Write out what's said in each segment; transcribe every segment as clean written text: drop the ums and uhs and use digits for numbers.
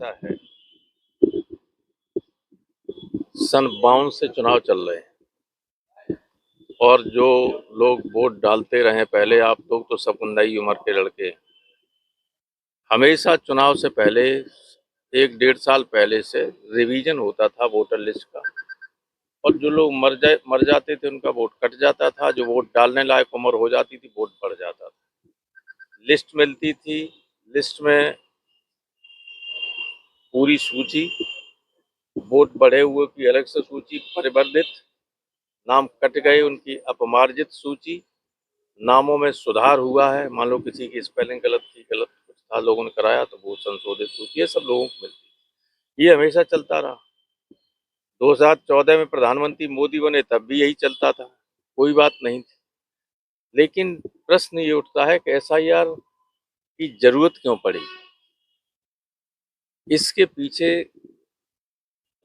ऐसा है, सन 52 से चुनाव चल रहे हैं और जो लोग वोट डालते रहे पहले, आप लोग तो सब नई उम्र के लड़के, हमेशा चुनाव से पहले 1 डेढ़ साल पहले से रिवीजन होता था वोटर लिस्ट का। और जो लोग मर जाते थे उनका वोट कट जाता था, जो वोट डालने लायक उम्र हो जाती थी वोट बढ़ जाता था। लिस्ट मिलती थी, लिस्ट में पूरी सूची, वोट बढ़े हुए की अलग से सूची परिवर्तित, नाम कट गए उनकी अपमार्जित सूची, नामों में सुधार हुआ है, मान लो किसी की स्पेलिंग गलत थी, गलत कुछ था, लोगों ने कराया तो वो संशोधित सूची, ये सब लोगों को मिलती। ये हमेशा चलता रहा। 2014 में प्रधानमंत्री मोदी बने तब भी यही चलता था, कोई बात नहीं थी। लेकिन प्रश्न ये उठता है कि एसआईआर की जरूरत क्यों पड़ी। इसके पीछे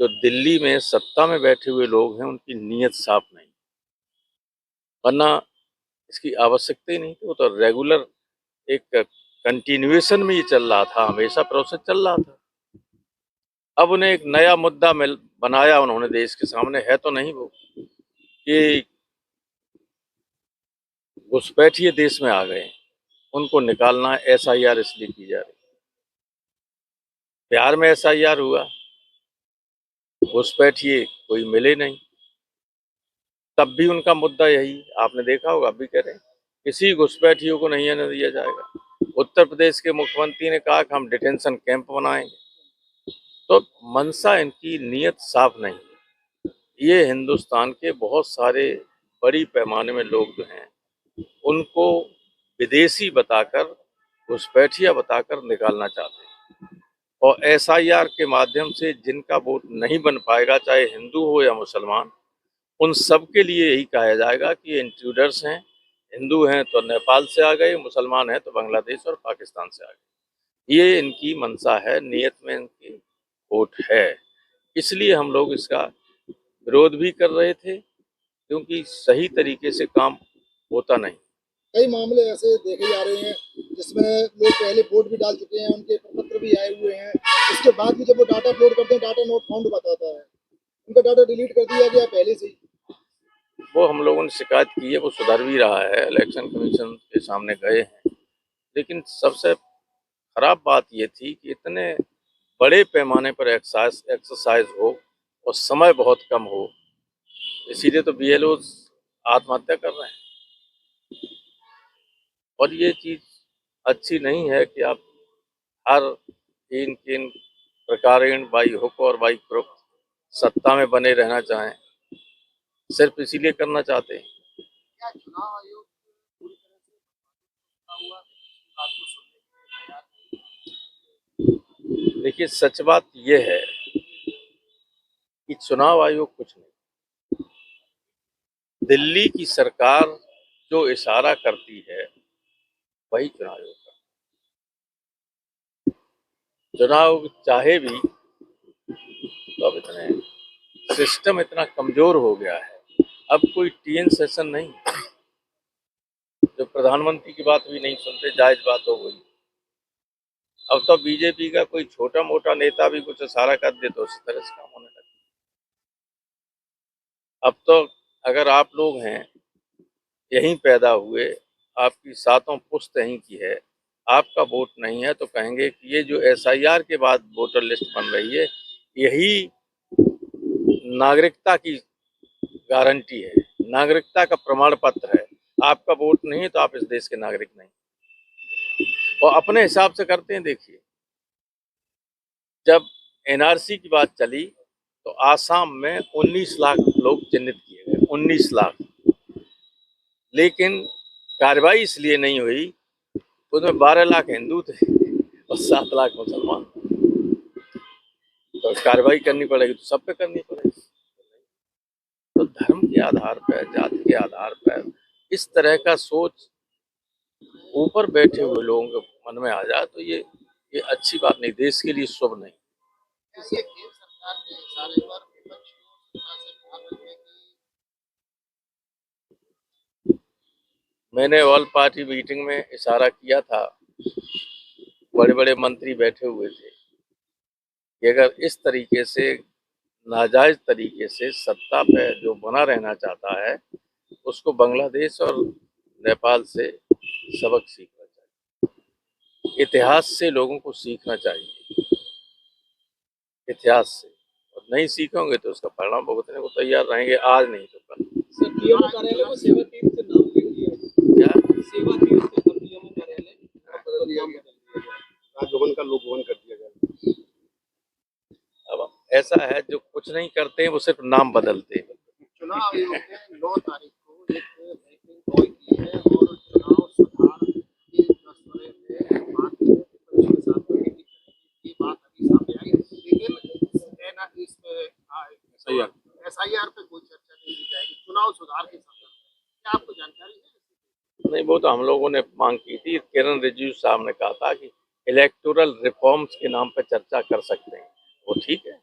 जो दिल्ली में सत्ता में बैठे हुए लोग हैं उनकी नीयत साफ नहीं, वरना इसकी आवश्यकता ही नहीं थी। वो तो रेगुलर एक कंटिन्यूएशन में ये चल रहा था, हमेशा प्रोसेस चल रहा था। अब उन्हें एक नया मुद्दा बनाया उन्होंने देश के सामने, है तो नहीं वो, कि घुसपैठिए देश में आ गए, उनको निकालना है, एसआईआर इसलिए की जा रही। बिहार में एसआईआर हुआ, घुसपैठिए कोई मिले नहीं, तब भी उनका मुद्दा यही, आपने देखा होगा, अभी कह रहे हैं किसी घुसपैठियों को नहीं आने दिया जाएगा। उत्तर प्रदेश के मुख्यमंत्री ने कहा कि हम डिटेंशन कैंप बनाएंगे। तो मंशा इनकी, नीयत साफ नहीं है। ये हिंदुस्तान के बहुत सारे बड़ी पैमाने में लोग जो हैं उनको विदेशी बताकर, घुसपैठिया बताकर निकालना चाहते हैं। और एसआईआर के माध्यम से जिनका वोट नहीं बन पाएगा, चाहे हिंदू हो या मुसलमान, उन सब के लिए यही कहा जाएगा कि ये इंट्रूडर्स हैं। हिंदू हैं तो नेपाल से आ गए, मुसलमान हैं तो बांग्लादेश और पाकिस्तान से आ गए। ये इनकी मंशा है, नियत में इनकी वोट है। इसलिए हम लोग इसका विरोध भी कर रहे थे, क्योंकि सही तरीके से काम होता नहीं। कई मामले ऐसे देखे जा रहे हैं जिसमें लोग पहले वोट भी डाल चुके हैं, उनके प्रपत्र भी आए हुए हैं, उसके बाद भी जब वो डाटा अपलोड करते हैं डाटा नॉट फाउंड बताता है, उनका डाटा डिलीट कर दिया गया पहले से ही। वो हम लोगों ने शिकायत की है, वो सुधर भी रहा है, इलेक्शन कमीशन के सामने गए हैं। लेकिन सबसे खराब बात ये थी कि इतने बड़े पैमाने पर एक्सरसाइज हो और समय बहुत कम हो, इसीलिए तो बीएलओ आत्महत्या कर रहे हैं। और ये चीज अच्छी नहीं है कि आप हर इन किन प्रकारेण बाई हुक और बाई क्रुक सत्ता में बने रहना चाहें, सिर्फ इसीलिए करना चाहते हैं। क्या चुनाव आयोग पूरी तरह से हुआ बात को सुनने के लिए तैयार? देखिए, सच बात यह है कि चुनाव आयोग कुछ नहीं, दिल्ली की सरकार जो इशारा करती है वही चुनाव आयोग करता है। चुनाव चाहे भी तो अब इतने सिस्टम इतना कमजोर हो गया है, अब कोई टीएन सेशन नहीं, जो प्रधानमंत्री की बात भी नहीं सुनते, जायज बात हो गई। अब तो बीजेपी का कोई छोटा मोटा नेता भी कुछ इशारा कर दे तो उस तरह से काम होने लगे। अब तो अगर आप लोग हैं, यहीं पैदा हुए, आपकी सातों पुश्त यहीं की है, आपका वोट नहीं है, तो कहेंगे कि ये जो एसआईआर के बाद वोटर लिस्ट बन रही है यही नागरिकता की गारंटी है, नागरिकता का प्रमाण पत्र है। आपका वोट नहीं है तो आप इस देश के नागरिक नहीं। और अपने हिसाब से करते हैं। देखिए, जब एनआरसी की बात चली तो आसाम में 19 लाख लोग चिन्हित किए गए, 19 लाख। लेकिन कार्रवाई इसलिए नहीं हुई, उसमें 12 लाख हिंदू थे और 7 लाख मुसलमान। तो कार्रवाई करनी पड़ेगी तो सब पे करनी पड़ेगी। तो धर्म के आधार पर, जाति के आधार पर इस तरह का सोच ऊपर बैठे हुए लोगों के मन में आ जाए तो ये अच्छी बात नहीं, देश के लिए शुभ नहीं। जैसे केंद्र सरकार के इशारे पर विपक्ष को सत्ता से बाहर रखने की, मैंने ऑल पार्टी मीटिंग में इशारा किया था, बड़े बड़े मंत्री बैठे हुए थे, कि अगर इस तरीके से नाजायज तरीके से सत्ता पे जो बना रहना चाहता है उसको बांग्लादेश और नेपाल से सबक सीखना चाहिए। इतिहास से लोगों को सीखना चाहिए, इतिहास से। और नहीं सीखेंगे तो उसका परिणाम भुगतने को तैयार रहेंगे, आज नहीं तो कल। सर पीएमओ कार्यालय को सेवा तीर्थ से नाम क्यों दिया? क्या सेवा तीर्थ से पीएमओ कार्यालय बदल दिया गया, राजभवन का लोक भवन कर दिया गया। अब ऐसा है, जो कुछ नहीं करते हैं वो सिर्फ नाम बदलते हैं। चुनाव आयोग ने 9 तारीख को एक मीटिंग कॉल की है और चुनाव सुधार के मसले में बात विपक्ष के साथ में मीटिंग करेगी। ये बात अभी सामने आई, लेकिन इसमें एसआईआर पे कोई चर्चा नहीं की जाएगी। चुनाव सुधार के संदर्भ में क्या आपको जानकारी है? नहीं, वो तो हम लोगों ने मांग की थी। किरण रिजिजू साहब ने कहा था कि इलेक्टोरल रिफॉर्म्स के नाम पर चर्चा कर सकते हैं, वो ठीक है।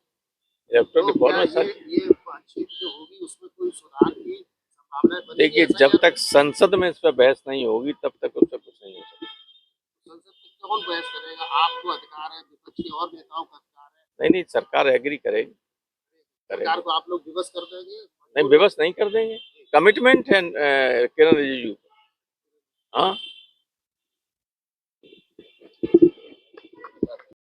इलेक्टोरल तो रिफॉर्म क्या में सर, ये बातचीत जो होगी उसमें कोई सुधार की संभावना बनेगी? देखिए, जब तक संसद में इस पर बहस नहीं होगी तब तक उस पर कुछ नहीं हो सकता। संसद में कौन बहस करेगा? आपको अधिकार है, विपक्षी और नेताओं का अधिकार है। नहीं नहीं, सरकार एग्री करेगी, सरकार को आप लोग विवश कर देंगे? नहीं विवश नहीं कर देंगे, कमिटमेंट है किरण रिजिजू। हाँ,